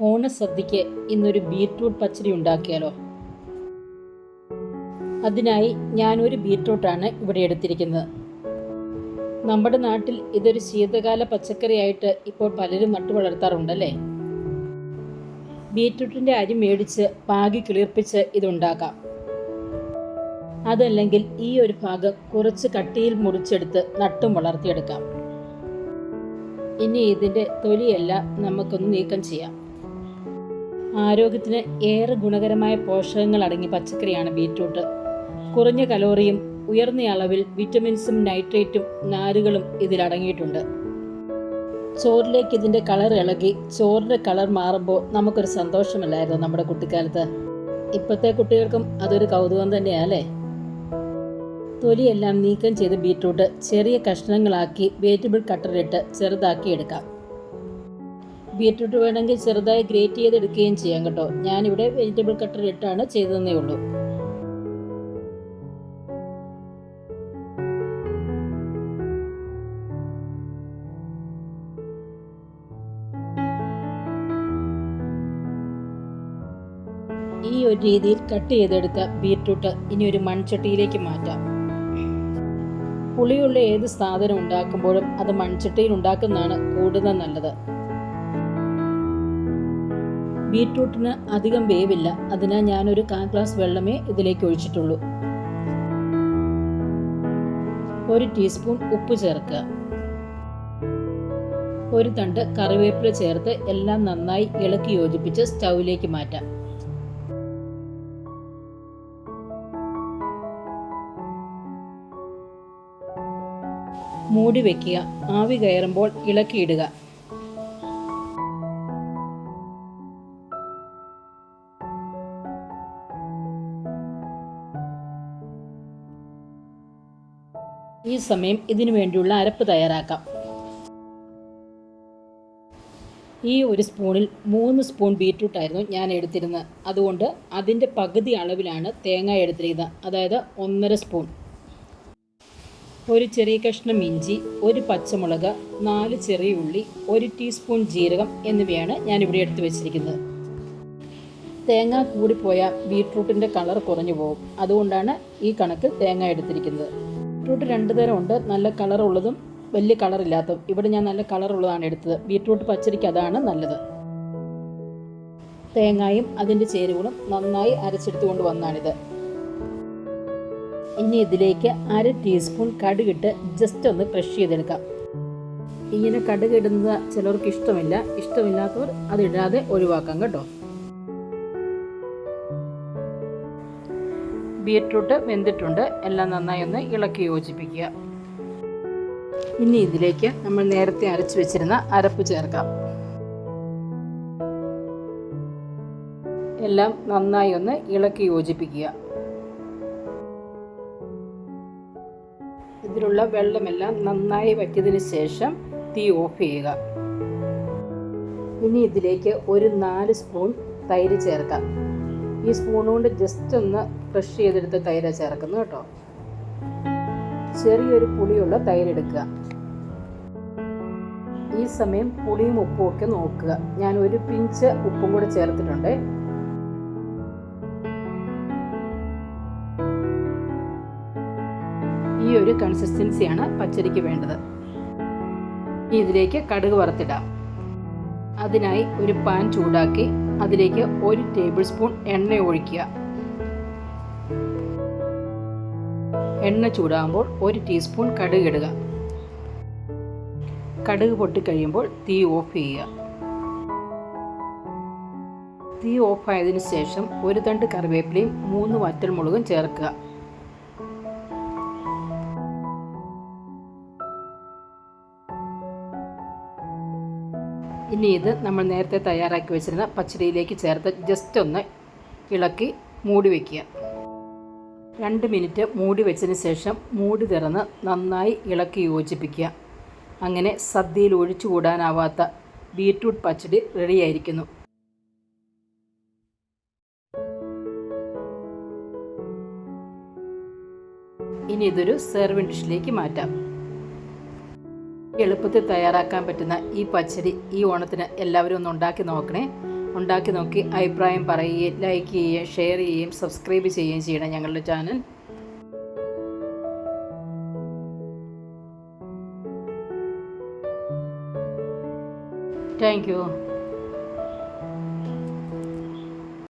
ഓണസദ്യക്ക് ഇന്നൊരു ബീറ്റ്റൂട്ട് പച്ചടി ഉണ്ടാക്കിയാലോ? അതിനായി ഞാനൊരു ബീറ്റ്റൂട്ടാണ് ഇവിടെ എടുത്തിരിക്കുന്നത്. നമ്മുടെ നാട്ടിൽ ഇതൊരു ശീതകാല പച്ചക്കറിയായിട്ട് ഇപ്പോൾ പലരും നട്ടു വളർത്താറുണ്ടല്ലേ. ബീറ്റ്റൂട്ടിൻ്റെ അരി മേടിച്ച് പാകി കിളിർപ്പിച്ച് ഇതുണ്ടാക്കാം. അതല്ലെങ്കിൽ ഈ ഒരു ഭാഗം കുറച്ച് കട്ടിയിൽ മുറിച്ചെടുത്ത് നട്ടും വളർത്തിയെടുക്കാം. ഇനി ഇതിൻ്റെ തൊലിയെല്ലാം നമുക്കൊന്ന് നീക്കം ചെയ്യാം. ആരോഗ്യത്തിന് ഏറെ ഗുണകരമായ പോഷകങ്ങൾ അടങ്ങിയ പച്ചക്കറിയാണ് ബീറ്റ്റൂട്ട്. കുറഞ്ഞ കലോറിയും ഉയർന്ന അളവിൽ വിറ്റമിൻസും നൈട്രേറ്റും നാരുകളും ഇതിലടങ്ങിയിട്ടുണ്ട്. ചോറിലേക്ക് ഇതിൻ്റെ കളർ ഇളകി ചോറിൻ്റെ കളർ മാറുമ്പോൾ നമുക്കൊരു സന്തോഷമല്ലായിരുന്നു നമ്മുടെ കുട്ടിക്കാലത്ത്. ഇപ്പോഴത്തെ കുട്ടികൾക്കും അതൊരു കൗതുകം തന്നെയല്ലേ. തൊലിയെല്ലാം നീക്കം ചെയ്ത് ബീറ്റ്റൂട്ട് ചെറിയ കഷ്ണങ്ങളാക്കി വെജിറ്റബിൾ കട്ടറിട്ട് ചെറുതാക്കി എടുക്കാം. ബീറ്റ്റൂട്ട് വേണമെങ്കിൽ ചെറുതായി ഗ്രേറ്റ് ചെയ്തെടുക്കുകയും ചെയ്യാം കേട്ടോ. ഞാനിവിടെ വെജിറ്റബിൾ കട്ടറിട്ടാണ് ചെയ്തതേ ഉള്ളൂ. ഈ ഒരു രീതിയിൽ കട്ട് ചെയ്തെടുത്ത ബീറ്റ്റൂട്ട് ഇനി ഒരു മൺചട്ടിയിലേക്ക് മാറ്റാം. പുളിയുള്ള ഏത് സാധനം ഉണ്ടാക്കുമ്പോഴും അത് മൺചട്ടിയിൽ ഉണ്ടാക്കുന്നതാണ് കൂടുതൽ നല്ലത്. ബീറ്റ്റൂട്ടിന് അധികം വേവില്ല, അതിനാൽ ഞാനൊരു 1/4 ഗ്ലാസ് വെള്ളമേ ഇതിലേക്ക് ഒഴിച്ചിട്ടുള്ളൂ. 1 ടീസ്പൂൺ ഉപ്പ് ചേർക്കുക. 1 തണ്ട് കറിവേപ്പില ചേർത്ത് എല്ലാം നന്നായി ഇളക്കി യോജിപ്പിച്ച് സ്റ്റൗവിലേക്ക് മാറ്റാം. മൂടി വയ്ക്കുക. ആവി കയറുമ്പോൾ ഇളക്കിയിടുക. ഈ സമയം ഇതിനു വേണ്ടിയുള്ള അരപ്പ് തയ്യാറാക്കാം. ഈ ഒരു സ്പൂണിൽ 3 സ്പൂൺ ബീറ്റ്റൂട്ടായിരുന്നു ഞാൻ എടുത്തിരുന്നത്. അതുകൊണ്ട് അതിൻ്റെ പകുതി അളവിലാണ് തേങ്ങ എടുത്തിരിക്കുന്നത്, അതായത് 1.5 സ്പൂൺ. 1 ചെറിയ കഷ്ണം ഇഞ്ചി, 1 പച്ചമുളക്, 4 ചെറിയ ഉള്ളി, 1 ടീസ്പൂൺ ജീരകം എന്നിവയാണ് ഞാനിവിടെ എടുത്തു വെച്ചിരിക്കുന്നത്. തേങ്ങ കൂടിപ്പോയാൽ ബീറ്റ്റൂട്ടിൻ്റെ കളർ കുറഞ്ഞു പോകും. അതുകൊണ്ടാണ് ഈ കണക്ക് തേങ്ങ എടുത്തിരിക്കുന്നത്. ബീറ്റ്റൂട്ട് 2 തരം ഉണ്ട്, നല്ല കളറുള്ളതും വലിയ കളറില്ലാത്തതും. ഇവിടെ ഞാൻ നല്ല കളറുള്ളതാണ് എടുത്തത്. ബീറ്റ്റൂട്ട് പച്ചടിക്ക് അതാണ് നല്ലത്. തേങ്ങയും അതിൻ്റെ ചേരുവകളും നന്നായി അരച്ചെടുത്തുകൊണ്ട് വന്നാണിത്. ഇനി ഇതിലേക്ക് 1/2 ടീസ്പൂൺ കടുകിട്ട് ജസ്റ്റ് ഒന്ന് ക്രഷ് ചെയ്തെടുക്കാം. ഇങ്ങനെ കടുക് ഇടുന്നത് ചിലർക്ക് ഇഷ്ടമില്ല. ഇഷ്ടമില്ലാത്തവർ അതിടാതെ ഒഴിവാക്കാം കേട്ടോ. ബീറ്റ്റൂട്ട് വെന്തിട്ടുണ്ട്. എല്ലാം നന്നായി ഒന്ന് ഇളക്കി യോജിപ്പിക്കുക. ഇനി ഇതിലേക്ക് നമ്മൾ നേരത്തെ അരച്ചു വെച്ചിരുന്ന അരപ്പ് ചേർക്കാം. എല്ലാം നന്നായി ഒന്ന് ഇളക്കി യോജിപ്പിക്കുക. ഇതിലുള്ള വെള്ളമെല്ലാം നന്നായി വറ്റിയതിന് ശേഷം തീ ഓഫ് ചെയ്യുക. ഇനി ഇതിലേക്ക് ഒരു 4 സ്പൂൺ തൈര് ചേർക്കാം. ഈ സ്പൂൺ കൊണ്ട് ജസ്റ്റ് ഒന്ന് ക്രഷ് ചെയ്തെടുത്ത് തൈര് ചേർക്കുന്നു കേട്ടോ. ചെറിയൊരു പുളിയുള്ള തൈര് എടുക്കുക. ഈ സമയം പുളിയും ഉപ്പും ഒക്കെ നോക്കുക. ഞാൻ 1 പിഞ്ച് ഉപ്പും കൂടെ ചേർത്തിട്ടുണ്ട്. ഈ ഒരു കൺസിസ്റ്റൻസിയാണ് പച്ചടിക്ക് വേണ്ടത്. ഇതിലേക്ക് കടുക് വറുത്തിടാം. അതിനായി ഒരു പാൻ ചൂടാക്കി അതിലേക്ക് 1 ടേബിൾ സ്പൂൺ എണ്ണ ഒഴിക്കുക. എണ്ണ ചൂടാകുമ്പോൾ 1 ടീസ്പൂൺ കടുക് ഇടുക. കടുക് പൊട്ടിക്കഴിയുമ്പോൾ തീ ഓഫ് ചെയ്യുക. തീ ഓഫായതിനു ശേഷം 1 തണ്ട് കറിവേപ്പിലയും 3 വറ്റൽമുളകും ചേർക്കുക. ഇനി ഇത് നമ്മൾ നേരത്തെ തയ്യാറാക്കി വെച്ചിരുന്ന പച്ചടിയിലേക്ക് ചേർത്ത് ജസ്റ്റ് ഒന്ന് ഇളക്കി മൂടി വയ്ക്കുക. 2 മിനിറ്റ് മൂടി വെച്ചതിന് ശേഷം മൂടി തുറന്ന് നന്നായി ഇളക്കി യോജിപ്പിക്കുക. അങ്ങനെ സദ്യയിൽ ഒഴിച്ചുകൂടാനാവാത്ത ബീറ്റ്റൂട്ട് പച്ചടി റെഡിയായിരിക്കുന്നു. ഇനി ഇതൊരു സെർവിങ് ഡിഷിലേക്ക് മാറ്റാം. എളുപ്പത്തിൽ തയ്യാറാക്കാൻ പറ്റുന്ന ഈ പച്ചടി ഈ ഓണത്തിന് എല്ലാവരും ഒന്ന് ഉണ്ടാക്കി നോക്കണേ. ഉണ്ടാക്കി നോക്കി അഭിപ്രായം പറയുകയും ലൈക്ക് ചെയ്യുകയും ഷെയർ ചെയ്യുകയും സബ്സ്ക്രൈബ് ചെയ്യുകയും ചെയ്യണം ഞങ്ങളുടെ ചാനൽ. Thank you.